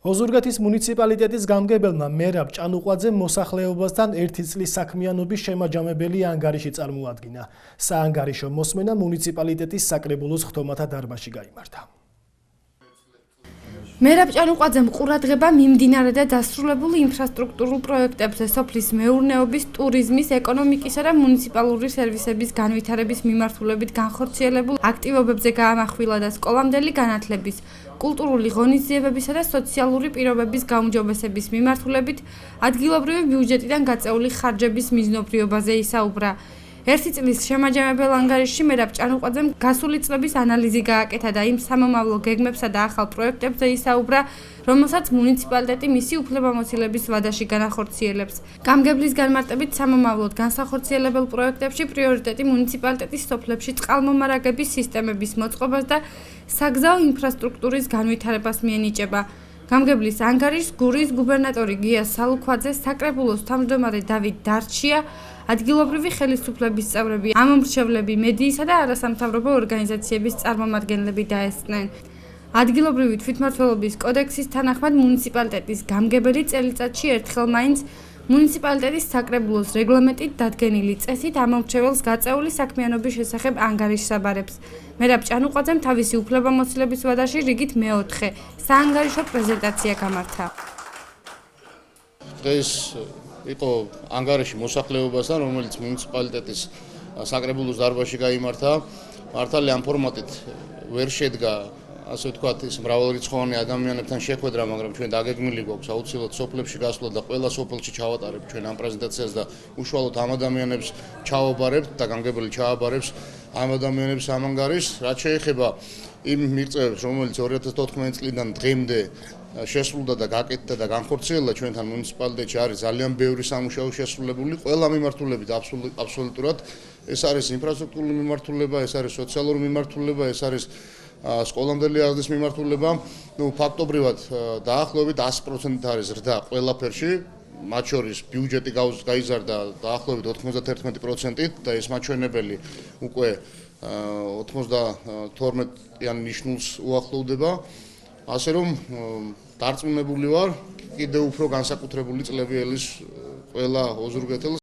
ოზურგეთის მუნიციპალიტეტის გამგებელმა მერაბ ჭანუყვაძემ მოსახლეობასთან ერთი წლის საქმიანობის შემაჯამებელი ანგარიში წარმოადგინა. საანგარიშო მოსმენა მუნიციპალიტეტის საკრებულოს ხტომათა დარბაზში გაიმართა. მერაბ ჭანუყვაძემ ყურადღება მიმდინარე და დასრულებული ინფრასტრუქტურულ პროექტებზე, სოფლის მეურნეობის, ტურიზმის, ეკონომიკისა და მუნიციპალური სერვისების განვითარების მიმართულებით განხორციელებულ აქტივობებზე გაამახვილა და სკოლამდელი განათლების, კულტურული ღონისძიებებისა და სოციალური პირობების გაუმჯობესების მიმართულებით ადგილობრივი ბიუჯეტიდან გაწეული ხარჯების მიზნობრიობაზე ისაუბრა. ერთი წლის შემაჯამებელ ანგარიშში მერაბ ჭანუყვაძემ გასული წლების ანალიზი გააკეთა და იმ სამომავლო გეგმებსა და ახალ პროექტებზე ისაუბრა, რომელსაც მუნიციპალიტეტი მისი უფლებამოსილების ვადაში განახორციელებს. გამგებლის განმარტებით სამომავლოდ განსახორციელებელ პროექტებში პრიორიტეტი მუნიციპალიტეტის სოფლებში წყალმომარაგების სისტემების მოწყობას და საგზაო ინფრასტრუქტურის განვითარებას მიენიჭება. გამგებლის ანგარიშს გურიის გუბერნატორი გია სალუქვაძე, საკრებულოს თავმჯდომარე დავით დარჩია, ადგილობრივი ხელისუფლების წევრები, ამომრჩევლები, მედიისა და არასამთავრობო ორგანიზაციების წარმომადგენლები დაესწნენ. ადგილობრივი თვითმმართველობის კოდექსის თანახმად მუნიციპალიტეტის გამგებელი წელიწადში ერთხელ მაინც მუნიციპალიტეტის საკრებულოს რეგლამენტით დადგენილი წესით ამომრჩეველს გაწეული საქმიანობის შესახებ ანგარიშს აბარებს. მერაბ ჭანუყვაძემ თავისი უფლებამოსილების ვადაში რიგით მეოთხე საანგარიშო პრეზენტაცია გამართა. დღეს იყო ანგარიში მოსახლეობასთან, რომელიც მუნიციპალიტეტის საკრებულოს დარბაზში გაიმართა. მართალი ამ ფორმატით ვერ შედგა, ასე ვთქვათ, ის მრავალრიცხოვანი ადამიანებთან შეხვედრა, მაგრამ ჩვენ დაგეგმილი გვაქვს აუცილებლად სოფლებში გასვლა და ყველა სოფელში ჩავატარებთ ჩვენ ამ პრეზენტაციას და უშუალოდ ამ ადამიანებს ჩავაბარებთ და გამგებელი ჩააბარებს ამ ადამიანებს ამ ანგარიშს, რაც შეეხება იმ მიღწევებს, რომელიც 2014 წლიდან დღემდე შესრულდა და გაკეთდა და განხორციელა ჩვენთან მუნიციპალიტეტში არის ძალიან ბევრი სამუშაო შესრულებული, ყველა მიმართულებით აბსოლუტურად. ეს არის ინფრასტრუქტურული მიმართულება, ეს არის სოციალური მიმართულება, ეს არის სკოლამდელი აღზრდის მიმართულება. ფაქტობრივად დაახლოებით 100% არის ზრდა ყველაფერში, მათ შორის ბიუჯეტი გაიზარდა დაახლოებით 91%-ით და ეს მაჩვენებელი უკვე 92-იან ნიშნულს უახლოვდება. ასე რომ დარწმუნებული ვარ, კიდევ უფრო განსაკუთრებული წლები ელის ყველა ოზურგეთელს.